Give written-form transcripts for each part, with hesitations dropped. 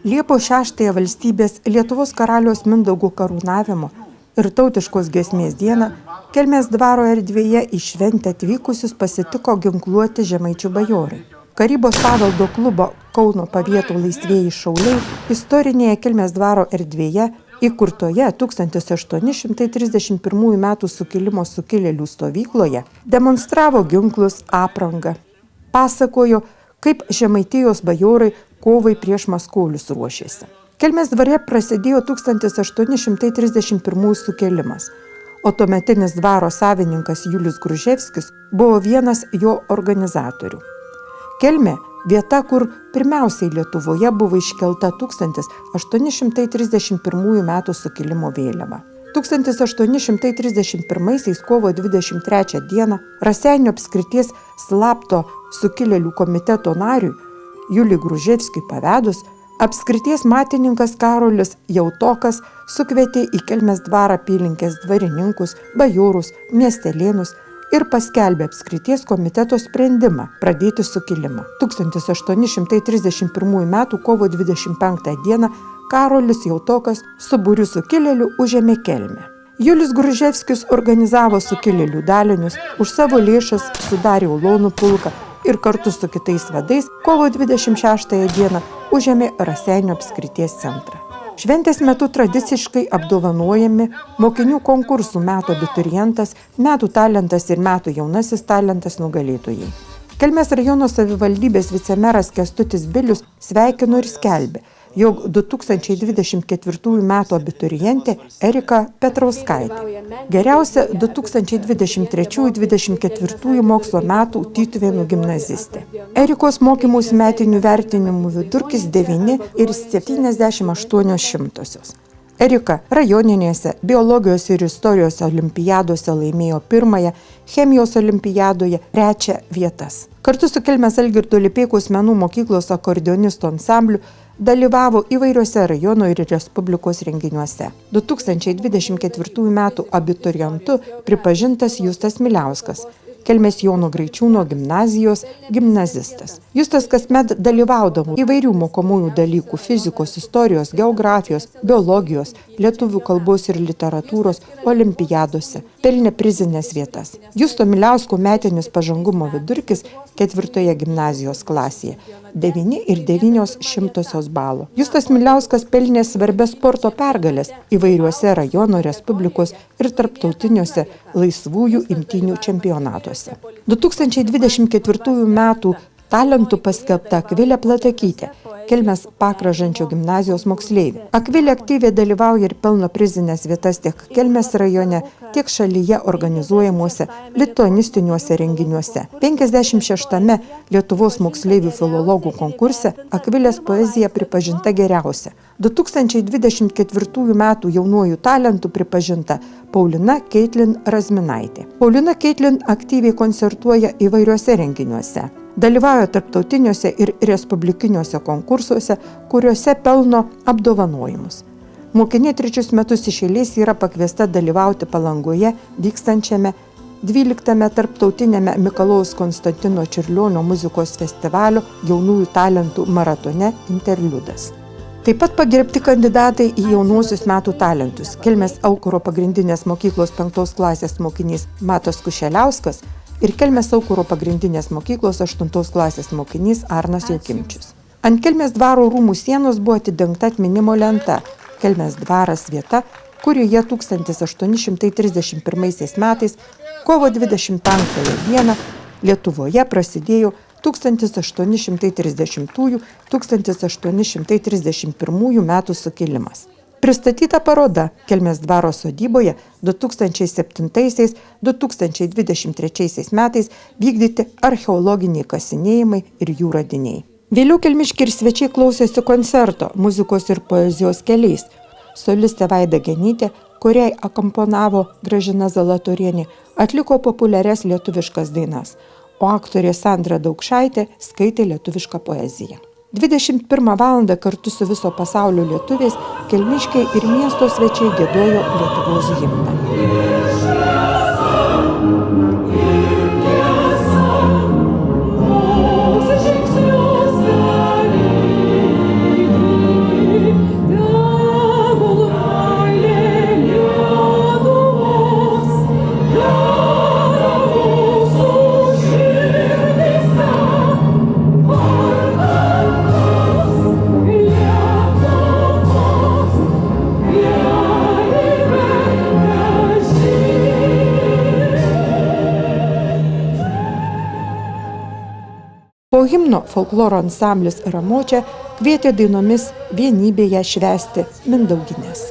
Liepos 6 valstybės Lietuvos karaliaus Mindaugo karūnavimo ir tautiškos giesmės dieną Kelmės dvaro erdvėje į šventę atvykusius pasitiko ginkluoti žemaičių bajorai. Karybos paveldo klubo Kauno pavietų laisvieji šauliai istorinėje Kelmės dvaro erdvėje įkurtoje 1831 m. sukilimo sukilėlių stovykloje demonstravo ginklus, aprangą. Pasakojo, kaip Žemaitijos bajorai kovai prieš maskolius ruošėsi. Kelmės dvare prasidėjo 1831 sukilimas, o tuometinis dvaro savininkas Julius Gruževskis buvo vienas jo organizatorių. Kelmė vieta, kur pirmiausiai Lietuvoje buvo iškelta 1831 m. sukilimo vėliava. 1831 kovo 23 dieną Raseinių apskrities slapto sukilėlių komiteto nariui Juliui Gruževskiui pavedus, apskrities matininkas Karolis Jautokas sukvietė į Kelmės dvarą apylinkės dvarininkus, bajorus, miestelėnus ir paskelbė apskrities komiteto sprendimą pradėti sukilimą. 1831 m. kovo 25 dieną Karolis Jautokas su būriu sukilėlių užėmė Kelmę. Julius Gruževskis organizavo sukilėlių dalinius, už savo lėšas sudarė ulonų pulką ir kartu su kitais vadais kovo 26 dieną užėmė Raseinių apskrities centrą. Šventės metu tradiciškai apdovanojami mokinių konkursų metų abiturientas, metų talentas ir metų jaunasis talentas nugalėtojai. Kelmės rajono savivaldybės vicemeras Kęstutis Bilius sveikino ir skelbė, jog 2024 metų abiturientė Erika Petrauskaitė geriausia 2023-2024 mokslo metų Tytuvėnų gimnazistė. Erikos mokymus metinių vertinimų vidurkis 9,78. Erika rajoninėse biologijos ir istorijos olimpiadose laimėjo 1, chemijos olimpiadoje 3 vietas. Kartu su Kelmės Algirdo Lipeikos menų mokyklos akordeonistų ansambliu dalyvavo įvairiuose rajono ir respublikos renginiuose. 2024 metų abiturientu pripažintas Justas Miliauskas, Kelmės Jono Graičiūno gimnazijos gimnazistas. Justas kasmet dalyvaudavo įvairių mokomųjų dalykų fizikos, istorijos, geografijos, biologijos, lietuvių kalbos ir literatūros olimpiadose, pelnė prizinės vietas. Justo Miliausko metinis pažangumo vidurkis 4 gimnazijos klasėje 9,9 balo. Justas Miliauskas pelnė svarbias sporto pergalės įvairiuose rajono, respublikos ir tarptautiniuose laisvųjų imtynių čempionatuose. 2024 metų talentų paskelbta Akvilė Platakytė, Kelmės Pakražančio gimnazijos moksleivė. Akvilė aktyviai dalyvauja ir pelno prizinės vietas tiek Kelmės rajone, tiek šalyje organizuojamuose lituanistiniuose renginiuose. 56 Lietuvos moksleivių filologų konkurse Akvilės poezija pripažinta geriausia. 2024 metų jaunuoju talentu pripažinta Paulina Keitlin Razminaitė. Paulina Keitlin aktyviai koncertuoja įvairiuose renginiuose. Dalyvauja tarptautiniuose ir respublikiniuose konkursuose, kuriuose pelno apdovanojimus. Mokinė 3 metus iš eilės yra pakviesta dalyvauti Palangoje vykstančiame 12 tarptautinėme Mikalojaus Konstantino Čiurlionio muzikos festivalio jaunųjų talentų maratone Interliudas. Taip pat pagerbti kandidatai į jaunuosius metų talentus. Kelmės Aukuro pagrindinės mokyklos 5 klasės mokinys Matas Kušeliauskas ir Kelmės Aukuro pagrindinės mokyklos 8 klasės mokinys Arnas Jokimčius. Ant Kelmės dvaro rūmų sienos buvo atidengta atminimo lenta Kelmės dvaras vieta, kurioje 1831 metais kovo 25 dieną Lietuvoje prasidėjo 1830-1831 metų sukilimas. Pristatyta paroda Kelmės dvaro sodyboje 2007-2023 metais vykdyti archeologiniai kasinėjimai ir jų radiniai. Vėliau kelmiškiai ir svečiai klausėsi koncerto muzikos ir poezijos keliais. Solistė Vaida Genytė, kuriai akomponavo Gražina Zalatorienė, atliko populiarias lietuviškas dainas, o aktorė Sandra Daukšaitė skaitė lietuvišką poeziją. 21 valandą kartu su viso pasaulio lietuviais kelmiškiai ir miesto svečiai giedojo Lietuvos himną. himno folkloro ansamblis Ramočia kvietė dainomis vienybėje švęsti Mindauginės.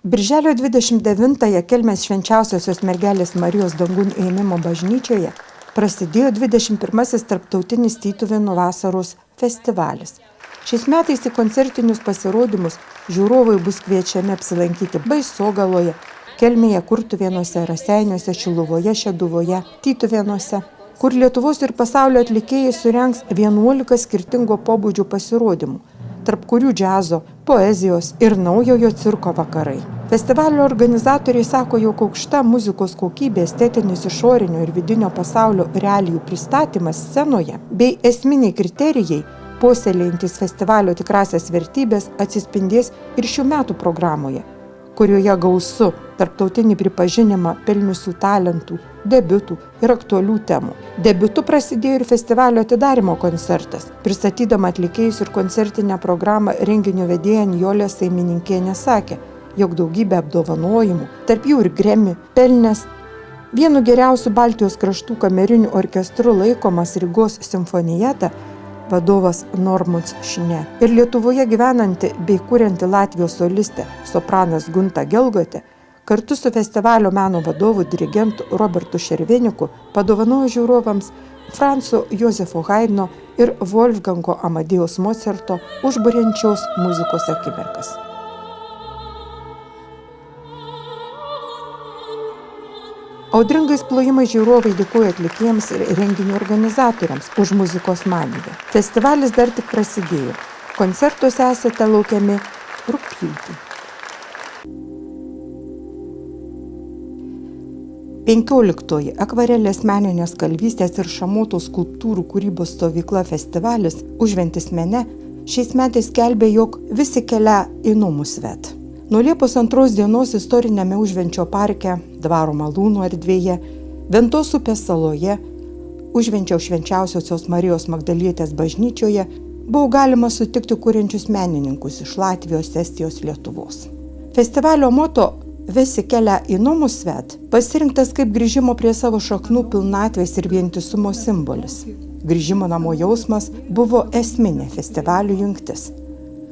Birželio 29-ąją Kelmės švenčiausiosios mergelės Marijos dangun ėmimo bažnyčioje prasidėjo 21-asis tarptautinis Tytuvėnų vasaros festivalis. Šiais metais į koncertinius pasirodymus žiūrovai bus kviečiami apsilankyti Baisogaloje, Kelmėje, Kurtuvėnuose, Raseiniuose, Šiluvoje, Šeduvoje, Tytuvėnuose, kur Lietuvos ir pasaulio atlikėjai surengs 11 skirtingo pobūdžio pasirodymų, tarp kurių džiazo, poezijos ir naujojo cirko vakarai. Festivalio organizatoriai sako, jog aukšta muzikos kokybė, estetinis išorinio ir vidinio pasaulio realijų pristatymas scenoje bei esminiai kriterijai, puoselėjantis festivalio tikrasias vertybės, atsispindės ir šių metų programoje, kurioje gausu tarptautinį pripažinimą pelniusių talentų, debiutų ir aktualių temų. Debiutu prasidėjo ir festivalio atidarymo koncertas. Pristatydama atlikėjus ir koncertinę programą, renginio vedėja Nijolė Saimininkienė sakė, jog daugybė apdovanojimų, tarp jų ir Grammy, pelnęs vienu geriausių Baltijos kraštų kamerinių orkestrų laikomas Rygos simfonijeta vadovas Normunds Šne ir Lietuvoje gyvenanti bei kurianti Latvijos solistė sopranas Gunta Gelgotė kartu su festivalio meno vadovu dirigentu Robertu Šerveniku padovanojo žiūrovams Franco Josefo Haidno ir Wolfgango Amadėjaus Mozarto užburiančios muzikos akimirkas. Audringais plojimais žiūrovai dėkoja atlikėjams ir renginio organizatoriams už muzikos maniją. Festivalis dar tik prasidėjo. Koncertuose esate laukiami rugpjūtį. 15. Akvarelės meninės kalvystės ir šamotos skulptūrų kūrybos stovykla festivalis Užventis mene šiais metais skelbė, jog visi kelia į namus vet. Nuo Liepos 2 dienos istorinėme Užvenčio parke, Dvaro Malūnų erdvėje, Ventos upės saloje, Užvenčio švenčiausiosios Marijos Magdalietės bažnyčioje buvo galima sutikti kuriančius menininkus iš Latvijos, Estijos, Lietuvos. Festivalio moto Visi kelia į namus vet pasirinktas kaip grįžimo prie savo šaknų pilnatvės ir vientisumo simbolis. Grįžimo namo jausmas buvo esminė festivalių jungtis,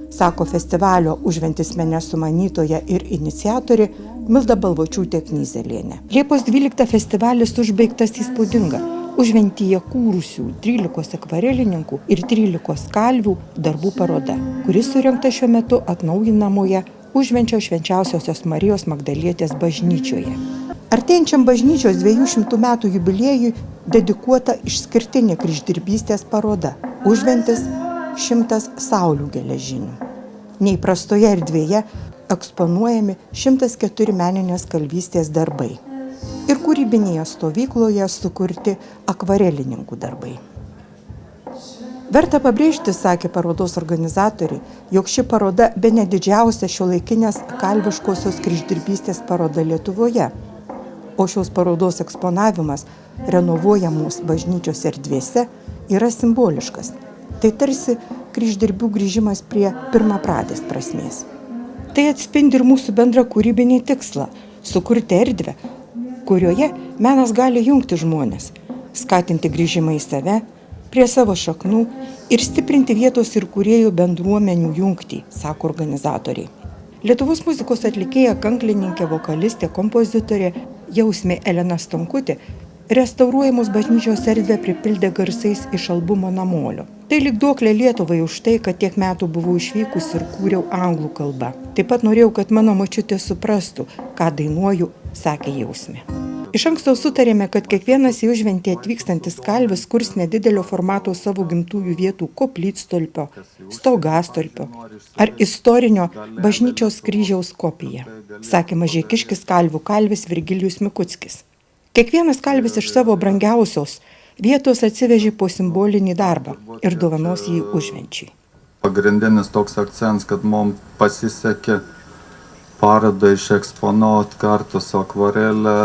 sako festivalio Užventis mene sumanytoja ir iniciatorė Milda Balvočiūtė Knyzelienė. Liepos 12 festivalis užbaigtas įspūdinga Užventyje kūrusių 13 akvarelininkų ir 13 kalvių darbų paroda, kuri surengta šiuo metu atnaujinamoje Užvenčio švenčiausiosios Marijos Magdalietės bažnyčioje. Artėjančiam bažnyčios 200 metų jubiliejui dedikuota išskirtinė kryždirbystės paroda Užventis 100 saulių geležinių. Neįprastoje erdvėje eksponuojami 104 meninės kalvystės darbai ir kūrybinėje stovykloje sukurti akvarelininkų darbai. Verta pabrėžti, sakė parodos organizatoriai, jog ši paroda bene didžiausia šiuolaikinės kalviškosios kryždirbystės paroda Lietuvoje, o šios parodos eksponavimas renovuojamos bažnyčios erdvėse yra simboliškas. Tai tarsi kryždirbių grįžimas prie pirmapradės prasmės. Tai atspindi ir mūsų bendrą kūrybinį tikslą – sukurti erdvę, kurioje menas gali jungti žmones, skatinti grįžimą į save, prie savo šaknų ir stiprinti vietos ir kūrėjų bendruomenių jungtį, sako organizatoriai. Lietuvos muzikos atlikėja, kanklininkė, vokalistė, kompozitorė Jausmė Elena Stankutė restauruojamos bažnyčios erdvę pripildė garsais iš albumo Namolio. Tai lyg duoklė Lietuvai už tai, kad tiek metų buvau išvykusi ir kūriau anglų kalbą. Taip pat norėjau, kad mano močiutė suprastų, ką dainuoju, sakė Jausmė. Iš anksto sutarėme, kad kiekvienas į Užventį atvykstantis kalvis kurs nedidelio formato savo gimtųjų vietų koplytstulpio, stogastulpio ar istorinio bažnyčios kryžiaus kopiją, sakė Mažeikiškis kalvių kalvis Virgilijus Mikuckis. Kiekvienas kalvis iš savo brangiausios vietos atsivežė po simbolinį darbą ir dovanos jį Užvenčiui. Pagrindinis toks akcentas, kad mums pasisekė parodą išeksponuoti kartu su akvarelė,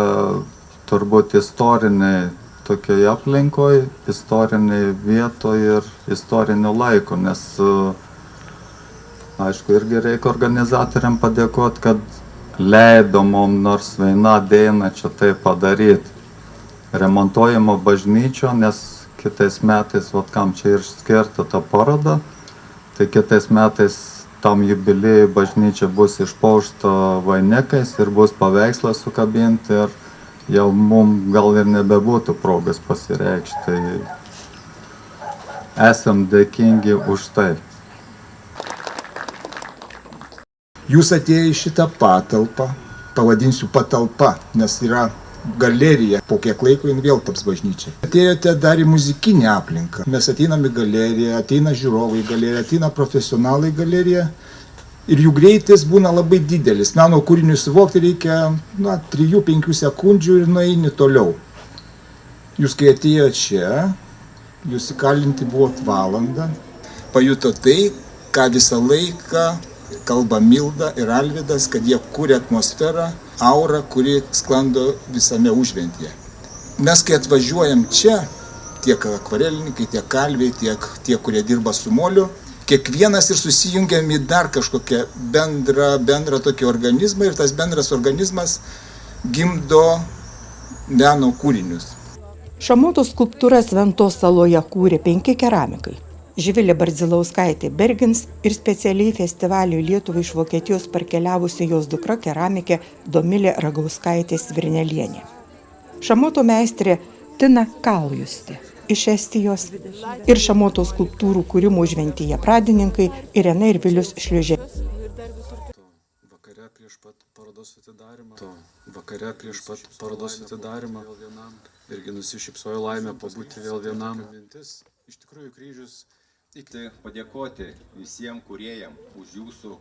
turbūt istoriniai tokioje aplinkoje, istoriniai vietoje ir istoriniu laiku, nes aišku, irgi reikia organizatoriam padėkoti, kad leido mums nors vieną dieną čia tai padaryti. Remontuojamo bažnyčio, nes kitais metais, vat kam čia ir skirta ta paroda, tai kitais metais tam jubiliejui bažnyčia bus išpuošta vainikais ir bus paveikslas sukabinti ir jau mums gal ir nebebūtų progos pasireikšti. Tai esam dėkingi už tai. Jūs atėję į šitą patalpą, pavadinsiu patalpa, nes yra galerija, po kiek laiko jin vėl taps bažnyčia. Atėjote dar į muzikinę aplinką. Mes ateinam į galeriją, ateina žiūrovai į galeriją, ateina profesionalai į galeriją ir jų greitis būna labai didelis. Meno kūriniui suvokti reikia 3-5 sekundžių ir nueini toliau. Jūs kai atėjote čia, jūs įkalinti buvot valandą, pajuto tai, ką visą laiką kalba Milda ir Alvydas, kad jie kūrė atmosferą, aurą, kuri sklando visame užventyje. Mes, kai atvažiuojam čia, tiek akvarelininkai, tiek kalviai, tiek tie, kurie dirba su moliu, kiekvienas ir susijungiam į dar kažkokią bendrą tokį organizmą ir tas bendras organizmas gimdo meno kūrinius. Šamotos skulptūras Ventos saloje kūrė 5 keramikai. Živilė Bardzilauskaitė Bergins ir specialiai festivaliui Lietuvai iš Vokietijos parkeliavusi jos dukra keramikė Domilė Ragauskaitė Svirnelienė. Šamoto meistrė Tina Kaljusti iš Estijos ir šamoto skulptūrų kūrimo užventyje pradininkai Irena ir Vilius Šliužė. Vakare prieš pat parodos atidarymą irgi nusišypsojo laimę pabūti vėl vienam. Iš tikrųjų kryžius. Padėkoti visiems kūrėjams už jūsų.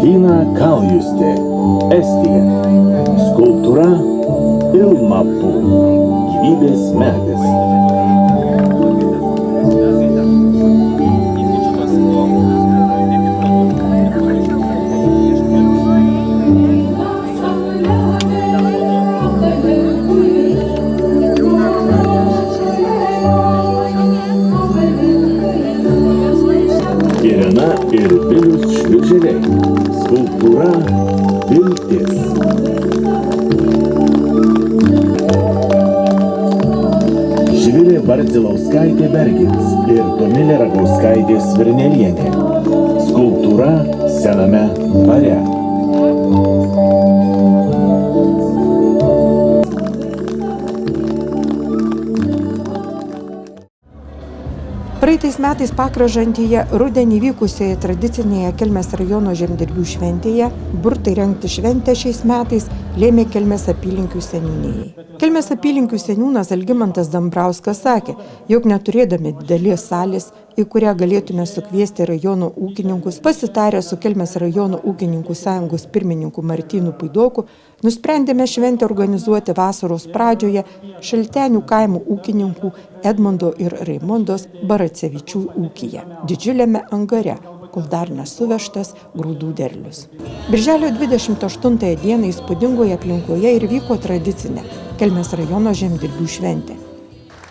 Tina Kaljusti, Estija. Skulptūra Ilmapų, gyvybės medis. Irena ir Vilius Šliuželiai. Skulptūra Viltis. Živilė Bardzilauskaitė Bergins ir Domilė Ragauskaitė Svirnelienė. Skulptūra Sename dvare. Praeitais metais Pakražantyje rudenį vykusioje tradicinėje Kelmės rajono žemdirbių šventėje burtai rengti šventę šiais metais lėmė Kelmės apylinkių seniūnijai. Kelmės apylinkių seniūnas Algimantas Dambrauskas sakė, jog neturėdami didelės salės, į kurią galėtume sukviesti rajono ūkininkus, pasitarę su Kelmės rajono ūkininkų sąjungos pirmininku Martynu Puidoku, nusprendėme šventę organizuoti vasaros pradžioje Šaltenių kaimo ūkininkų Edmundo ir Raimondos Baracevičių ūkyje, didžiuliame angare, kol dar nesuvežtas grūdų derlius. Birželio 28 dieną įspūdingoje aplinkoje ir vyko tradicinė Kelmės rajono žemdirbių šventė.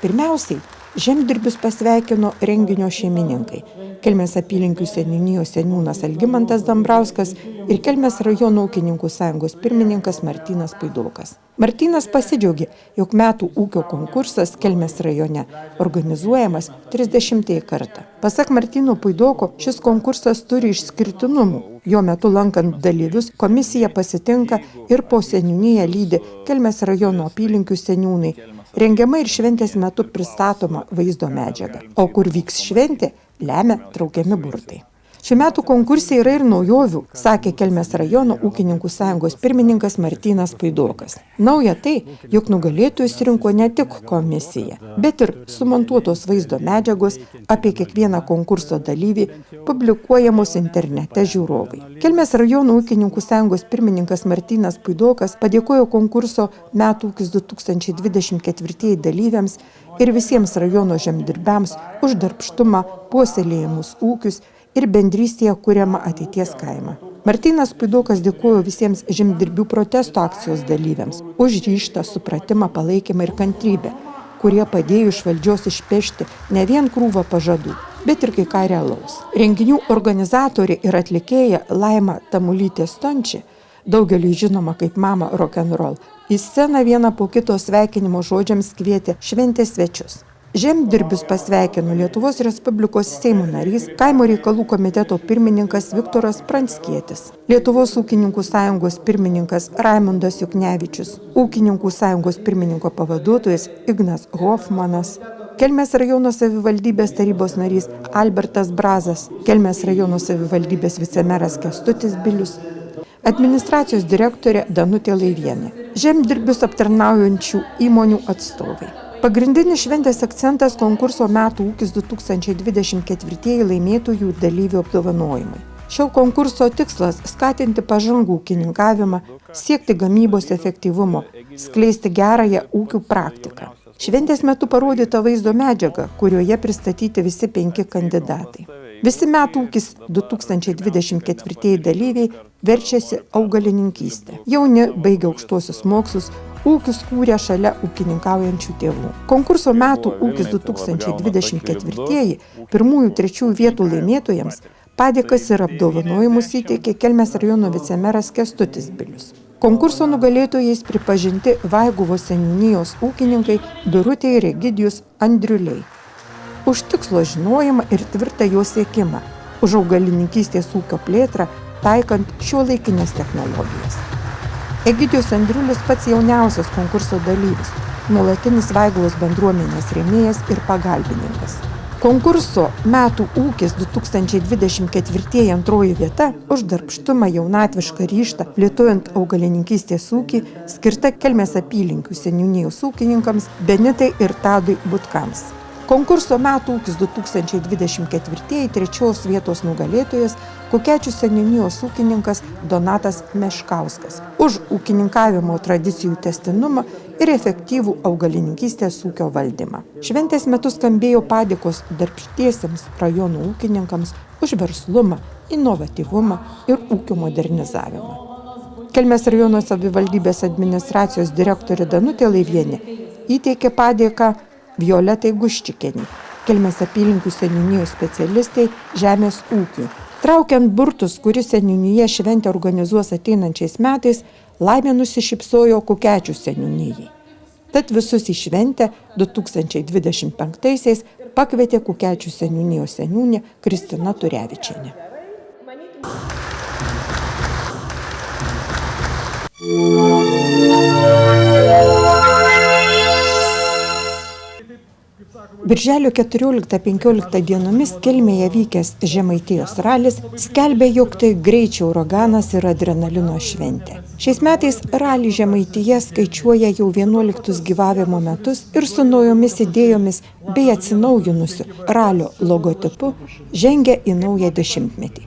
Pirmiausiai, žemdirbius pasveikino renginio šeimininkai Kelmės apylinkių seniūnijos seniūnas Algimantas Dambrauskas ir Kelmės rajono ūkininkų sąjungos pirmininkas Martynas Puidokas. Martynas pasidžiaugė, jog metų ūkio konkursas Kelmės rajone organizuojamas 30 kartą. Pasak Martyno Puidoko, šis konkursas turi išskirtinumų. Jo metu lankant dalyvius, komisija pasitinka ir po seniūniją lydi Kelmės rajono apylinkių seniūnai. Rengiama ir šventės metu pristatoma vaizdo medžiaga. O kur vyks šventė, lemia traukiami burtai. Šių metų konkurse yra ir naujovių, sakė Kelmės rajono ūkininkų sąjungos pirmininkas Martynas Puidokas. Nauja tai, jog nugalėtojus rinko ne tik komisija, bet ir sumontuotos vaizdo medžiagos apie kiekvieną konkurso dalyvį publikuojamos internete žiūrovai. Kelmės rajono ūkininkų sąjungos pirmininkas Martynas Puidokas padėkojo konkurso Metų ūkis 2024 dalyviams ir visiems rajono žemdirbiams už darbštumą, puoselėjimus ūkius ir bendrystėje kuriamą ateities kaimą. Martynas Puidokas dėkojo visiems žemdirbių protesto akcijos dalyviams už ryžtą, supratimą, palaikymą ir kantrybę, kurie padėjo iš valdžios išpešti ne vien krūvą pažadų, bet ir kai ką realaus. Renginių organizatorė ir atlikėja Laima Tamulytė-Stonči, daugeliui žinoma kaip Mama Rock'n'Roll, į sceną vieną po kito sveikinimo žodžiams kvietė šventės svečius. Žemdirbius pasveikino Lietuvos Respublikos Seimo narys, kaimo reikalų komiteto pirmininkas Viktoras Pranckietis, Lietuvos ūkininkų sąjungos pirmininkas Raimundas Juknevičius, ūkininkų sąjungos pirmininko pavaduotojas Ignas Hofmanas, Kelmės rajono savivaldybės tarybos narys Albertas Brazas, Kelmės rajono savivaldybės vicemeras Kęstutis Bilius, administracijos direktorė Danutė Laivienė, žemdirbius aptarnaujančių įmonių atstovai. Pagrindinis šventės akcentas konkurso Metų ūkis 2024 laimėtojų ir dalyvių apdovanojimai. Šio konkurso tikslas – skatinti pažangų ūkininkavimą, siekti gamybos efektyvumo, skleisti gerąją ūkių praktiką. Šventės metu parodyta vaizdo medžiaga, kurioje pristatyti visi 5 kandidatai. Visi Metų ūkis 2024 dalyviai verčiasi augalininkystę. Jauni baigia aukštuosius mokslus, ūkius kūrė šalia ūkininkaujančių tėvų. Konkurso Metų ūkis 2024 pirmųjų 3 vietų laimėtojams padėkas ir apdovanojimus įteikė Kelmės rajono vicemeras Kęstutis Bilius. Konkurso nugalėtojais pripažinti Vaiguvos seniūnijos ūkininkai Birutė ir Egidijus Andriuliai. Už tikslo žinojimą ir tvirtą jo siekimą, už augalininkystės ūkio plėtrą, taikant šiuolaikinės technologijas. Egidijus Andriulis pats jauniausias konkurso dalyvis, nuolatinis Vaiguvos bendruomenės rėmėjas ir pagalbininkas. Konkurso Metų ūkis 2024 antroji vieta už darbštumą, jaunatvišką ryžtą plėtojant augalininkystės ūkį skirta Kelmės apylinkių seniūnijos ūkininkams Benitai ir Tadui Butkams. Konkurso Metų ūkis 2024 trečios vietos nugalėtojas Kukečių seniūnijos ūkininkas Donatas Meškauskas už ūkininkavimo tradicijų tęstinumą ir efektyvų augalininkystės ūkio valdymą. Šventės metu skambėjo padėkos darbštiesiems rajonų ūkininkams už verslumą, inovatyvumą ir ūkio modernizavimą. Kelmės rajono savivaldybės administracijos direktorė Danutė Laivienė įteikė padėką Violetai Guščikienei, Kelmės apylinkių seniūnijos specialistai žemės ūkiui. Traukiant burtus, kuris seniūnija šventę organizuos ateinančiais metais, laimė nusišypsojo Kukečių seniūnijai. Tad visus į šventę 2025-aisiais pakvietė Kukečių seniūnijos seniūnė Kristina Turevičienė. Birželio 14-15 dienomis Kelmėje vykęs Žemaitijos ralis skelbė, jog tai greičio uraganas ir adrenalino šventė. Šiais metais ralį Žemaitija skaičiuoja jau 11 gyvavimo metus ir su naujomis idėjomis bei atsinaujinusiu ralio logotipu žengia į naują dešimtmetį,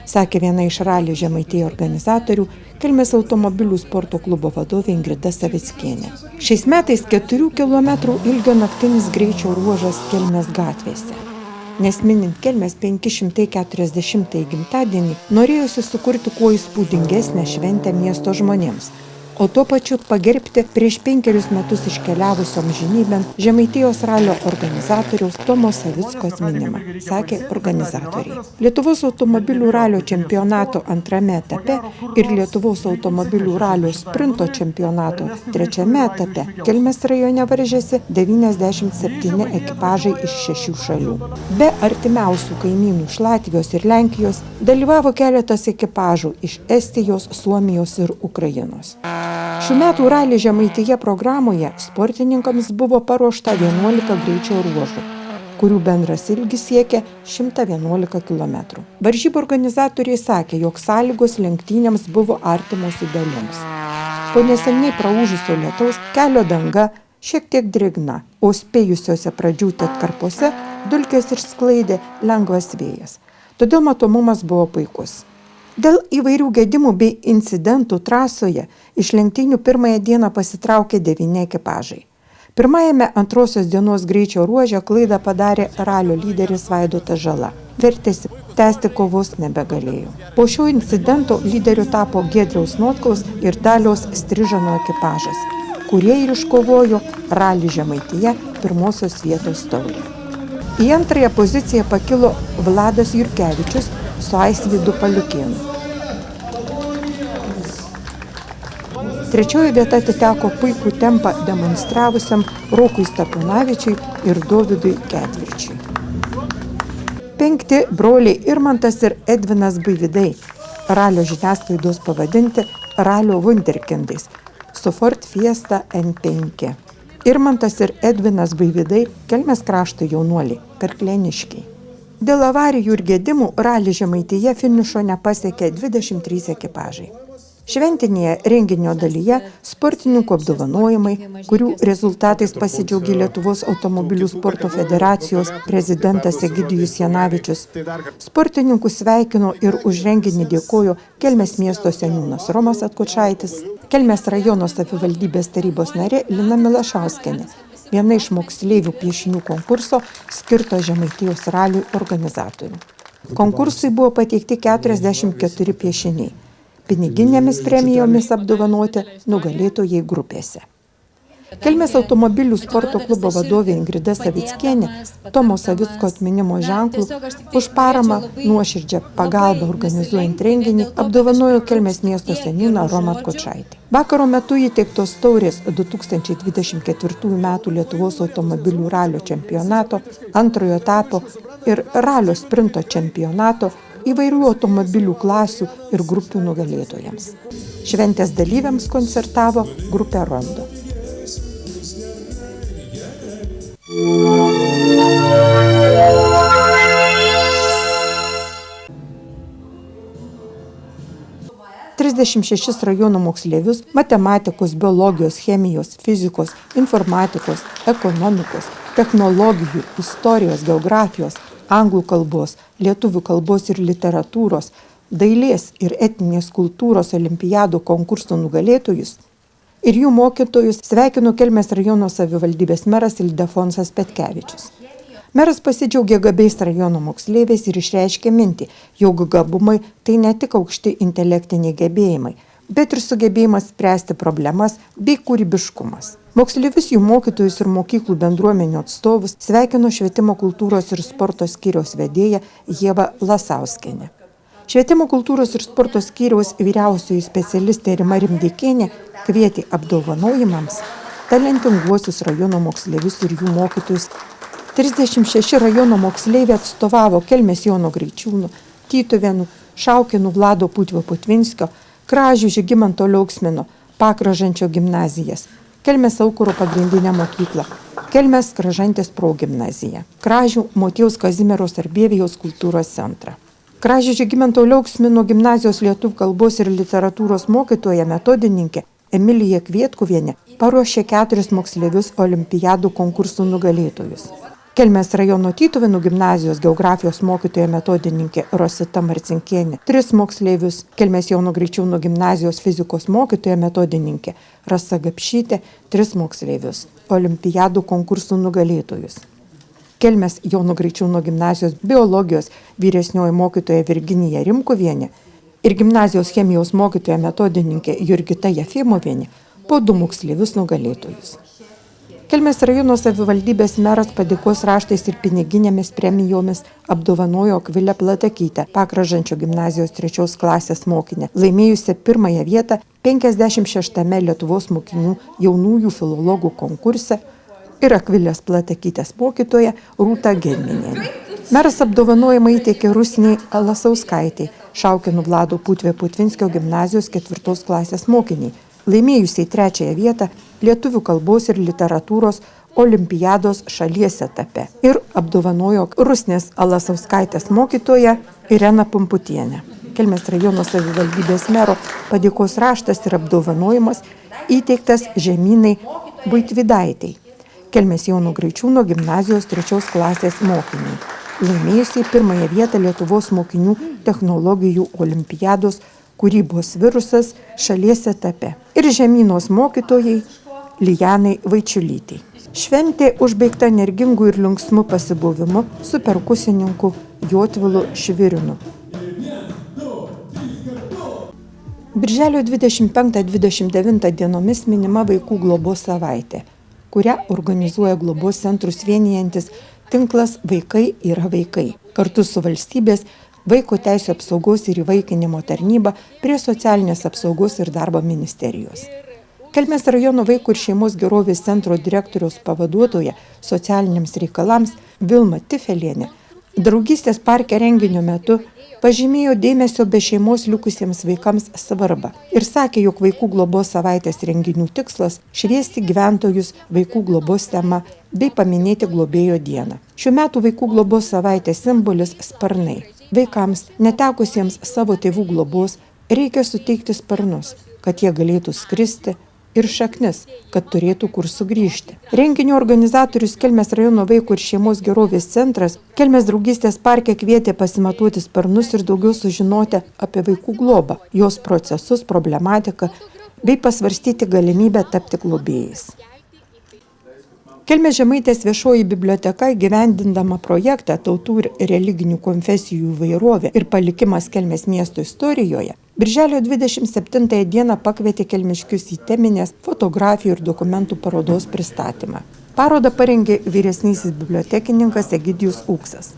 sakė viena iš ralį Žemaitija organizatorių Kelmės automobilių sporto klubo vadovė Ingrida Savickienė. Šiais metais 4 km ilgio naktinis greičio ruožas Kelmės gatvėse. Nes minint Kelmės 540 gimtadienį, norėjosi sukurti kuo įspūdingesnę šventę miesto žmonėms, o tuo pačiu pagerbti prieš 5 metus iškeliavusiom žinybėm Žemaitijos ralio organizatoriaus Tomo Savicko atminimą, sakė organizatoriai. Lietuvos automobilių ralio čempionato antrame etape ir Lietuvos automobilių ralio sprinto čempionato trečiame etape Kelmės rajone varžėsi 97 ekipažai iš 6 šalių. Be artimiausių kaimynų iš Latvijos ir Lenkijos dalyvavo keletas ekipažų iš Estijos, Suomijos ir Ukrainos. Šių metų ralį Žemaitija programoje sportininkams buvo paruošta 11 greičio ruožų, kurių bendras ilgis siekia 111 km. Varžybų organizatoriai sakė, jog sąlygos lenktynėms buvo artimos idealioms. Po neseniai praūžusio lietaus kelio danga šiek tiek drėgna, o spėjusiuose pradžiūti atkarpose dulkės išsklaidė lengvas vėjas. Todėl matomumas buvo puikus. Dėl įvairių gedimų bei incidentų trasoje iš lenktynių pirmąją dieną pasitraukė 9 ekipažai. Pirmajame antrosios dienos greičio ruože klaidą padarė ralio lyderis Vaidotas Žala. Vertėsi, tęsti kovos nebegalėjo. Po šio incidento lyderiu tapo Giedriaus Notkaus ir Daliaus Strižano ekipažas, kurie ir iškovojo ralį Žemaitija pirmosios vietos taurę. Į antrąją poziciją pakilo Vladas Jurkevičius su Aisvydu Paliukėnu. Trečioji vieta atiteko puikų tempą demonstravusiam Rokui Staponavičiui ir Dovydui Ketvirčiui. 5 broliai Irmantas ir Edvinas Buivydai, ralio žiniasklaidos pavadinti ralio vunderkindais, su Ford Fiesta N5. Irmantas ir Edvinas Buivydai Kelmės krašto jaunuoliai, karklėniškiai. Dėl avarijų ir gedimų ralį Žemaitija finišo nepasiekė 23 ekipažai. Šventinėje renginio dalyje sportininkų apdovanojimai, kurių rezultatais pasidžiaugė Lietuvos automobilių sporto federacijos prezidentas Egidijus Janavičius. Sportininkų sveikino ir už renginį dėkojo Kelmės miesto seniūnas Romas Atkočaitis, Kelmės rajono savivaldybės tarybos narė Lina Milašauskienė, viena iš moksleivių piešinių konkurso skirto Žemaitijos raliui organizatorių. Konkursui buvo pateikti 44 piešiniai. Piniginėmis premijomis apdovanoti nugalėtojai grupėse. Kelmės automobilių sporto klubo vadovė Ingrida Savickienė Tomo Savicko atminimo ženklų už paramą nuoširdžią pagalbą organizuojant renginį apdovanojo Kelmės miesto seniūną Romą Atkočaitį. Vakaro metu įteiktos taurės 2024 metų Lietuvos automobilių ralio čempionato, antrojo etapo ir ralio sprinto čempionato įvairių automobilių klasių ir grupių nugalėtojams. Šventės dalyviams koncertavo grupė Rondo. ...36 rajono moksleivius, matematikos, biologijos, chemijos, fizikos, informatikos, ekonomikos, technologijų, istorijos, geografijos, anglų kalbos, lietuvių kalbos ir literatūros, dailės ir etninės kultūros olimpiadų konkurso nugalėtojus ir jų mokytojus sveikino Kelmės rajono savivaldybės meras Ildefonsas Petkevičius. Meras pasidžiaugė gabiais rajono moksleiviais ir išreiškė mintį, jog gabumai tai ne tik aukšti intelektiniai gebėjimai, bet ir sugebėjimas spręsti problemas bei kūrybiškumas. Moksleivius, jų mokytojus ir mokyklų bendruomenių atstovus sveikino švietimo kultūros ir sporto skyriaus vedėja Ieva Lasauskienė. Švietimo kultūros ir sporto skyriaus vyriausioji specialistė Rima Rimdeikienė kvietė apdovanojimams talentinguosius rajono moksleivius ir jų mokytojus. 36 rajono moksleiviai atstovavo Kelmės Jono Greičiūno, Tytuvėnų, Šaukėnų Vlado Putvio Putvinskio, Kražių Žygimanto Liauksmino, Pakražančio gimnazijas, Kelmės Aukuro pagrindinę mokyklą, Kelmės Kražantės progimnaziją, Kražių Motiejaus Kazimieros Arbėvijaus kultūros centrą. Kražių Žygimanto Liauksmino gimnazijos lietuvių kalbos ir literatūros mokytoja metodininkė Emilija Kvietkuvienė paruošė 4 moksleivius olimpiadų konkursų nugalėtojus. Kelmės rajono Tytuvėnų gimnazijos geografijos mokytoja metodininkė Rosita Marcinkienė 3 moksleivius, Kelmės Jono Greičiūno gimnazijos fizikos mokytoja metodininkė Rasa Gapšytė 3 moksleivius, olimpiadų konkursų nugalėtojus. Kelmės Jono Greičiūno gimnazijos biologijos vyresnioji mokytoja Virginija Rimkuvienė ir gimnazijos chemijos mokytoja metodininkė Jurgita Jefimovienė po 2 moksleivius nugalėtojus. Kelmės rajono savivaldybės meras padėkos raštais ir piniginėmis premijomis apdovanojo Akvilę Platakytę, Pakražančio gimnazijos 3 klasės mokinę, laimėjusią 1 vietą 56 Lietuvos mokinių jaunųjų filologų konkurse ir Akvilės Platakytės mokytoja Rūta Gedminienė. Meras apdovanojimą įteikė Rusnei Lasauskaitei, Šaukėnų Vlado Putvio Putvinskio gimnazijos 4 klasės mokiniai, laimėjusiai 3 vietą lietuvių kalbos ir literatūros olimpiados šalies etape ir apdovanojo Rusnės Alasauskaitės mokytoją Ireną Pumputienę. Kelmės rajono savivaldybės mero padėkos raštas ir apdovanojimas įteiktas Žemynai Buitvidaitei, Kelmės Jono Graičiūno gimnazijos 3 klasės mokiniai, laimėjusiai 1 vietą Lietuvos mokinių technologijų olimpiados kūrybos virusas šalies etape ir Žemynos mokytojai Lijanai Vaičiulytei. Šventė užbaigta energingų ir linksmų pasibuvimu su perkusininku Jotvilu Švirinu. Birželio 25-29 dienomis minima Vaikų globos savaitė, kurią organizuoja globos centrus vienijantis tinklas Vaikai yra vaikai, kartu su valstybės Vaiko teisių apsaugos ir įvaikinimo tarnyba prie Socialinės apsaugos ir darbo ministerijos. Kelmės rajono Vaikų ir šeimos gerovės centro direktoriaus pavaduotoja socialiniams reikalams Vilma Tifelienė draugystės parke renginio metu pažymėjo dėmesio be šeimos likusiems vaikams svarbą ir sakė, jog Vaikų globos savaitės renginių tikslas šviesti gyventojus Vaikų globos tema bei paminėti globėjo dieną. Šių metų Vaikų globos savaitės simbolis sparnai. Vaikams, netekusiems savo tėvų globos, reikia suteikti sparnus, kad jie galėtų skristi, ir šaknis, kad turėtų kur sugrįžti. Renginio organizatorius Kelmės rajono Vaikų ir šeimos gerovės centras Kelmės draugystės parke kvietė pasimatuoti sparnus ir daugiau sužinoti apie vaikų globą, jos procesus, problematiką bei pasvarstyti galimybę tapti globėjais. Kelmės Žemaitės viešoji biblioteka įgyvendindama projektą Tautų ir religinių konfesijų įvairovė ir palikimas Kelmės miesto istorijoje Birželio 27 dieną pakvietė kelmiškius į teminės fotografijų ir dokumentų parodos pristatymą. Parodą parengė vyresnysis bibliotekininkas Egidijus Ūksas.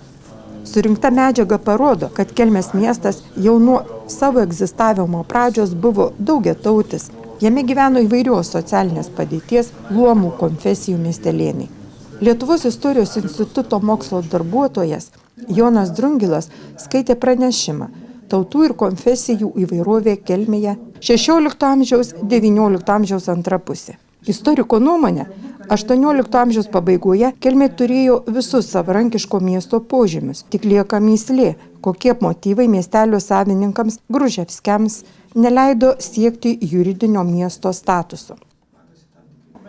Surinkta medžiaga parodo, kad Kelmės miestas jau nuo savo egzistavimo pradžios buvo daugiatautis. Jame gyveno įvairios socialinės padėties, luomų, konfesijų miestelėnai. Lietuvos istorijos instituto mokslo darbuotojas Jonas Drungilas skaitė pranešimą Tautų ir konfesijų įvairovė Kelmėje 16 amžiaus, 19 amžiaus antra pusė. Istoriko nuomonė, 18 amžiaus pabaigoje Kelmė turėjo visus savarankiško miesto požymius, tik lieka mįslė, kokie motyvai miestelio savininkams Gruževskiams neleido siekti juridinio miesto statuso.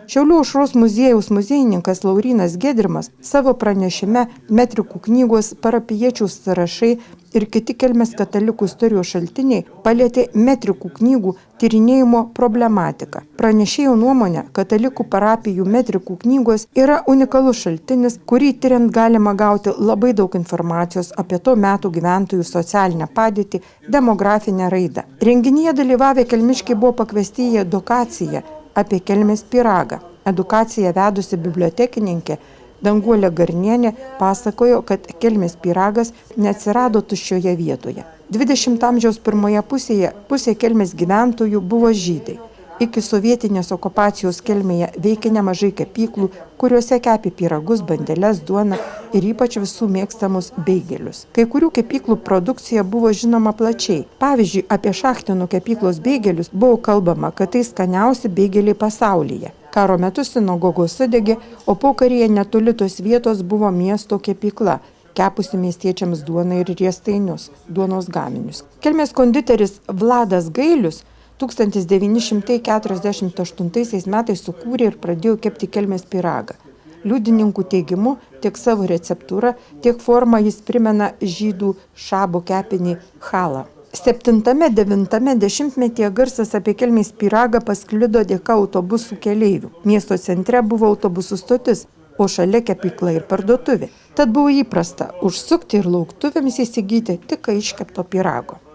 Šiaulių aušros muziejaus muziejininkas Laurynas Gedrimas savo pranešime Metrikų knygos parapijiečių sąrašai ir kiti Kelmės katalikų istorijos šaltiniai palietė metrikų knygų tyrinėjimo problematiką. Pranešėjo nuomonė, katalikų parapijų metrikų knygos yra unikalus šaltinis, kurį tyriant galima gauti labai daug informacijos apie to metų gyventojų socialinę padėtį, demografinę raidą. Renginyje dalyvavę kelmiškiai buvo pakviesti į edukaciją apie Kelmės pyragą. Edukaciją vedusi bibliotekininkė Danguolė Garnienė pasakojo, kad Kelmės pyragas neatsirado tuščioje vietoje. 20 amžiaus pirmoje pusė Kelmės gyventojų buvo žydai. Iki sovietinės okupacijos Kelmėje veikė nemažai kepyklų, kuriuose kepė pyragus, bandeles, duoną ir ypač visų mėgstamus beigelius. Kai kurių kepyklų produkcija buvo žinoma plačiai. Pavyzdžiui, apie Šachtino kepyklos beigelius buvo kalbama, kad tai skaniausi beigeliai pasaulyje. Karo metu sinagogos sudegė, o pokaryje netoli tos vietos buvo miesto kepykla, kepusi miestiečiams duoną ir riestainius, duonos gaminius. Kelmės konditeris Vladas Gailius 1948 metais sukūrė ir pradėjo kepti Kelmės pyragą. Liudininkų teigimu, tiek savo receptūrą, tiek formą jis primena žydų šabo kepinį chalą. 7-9 garsas apie Kelmės pyragą pasklido dėka autobusų keleivių. Miesto centre buvo autobusų stotis, o šalia kepykla ir parduotuvė. Tad buvo įprasta užsukti ir lauktuvėms įsigyti tik iškepto pyrago.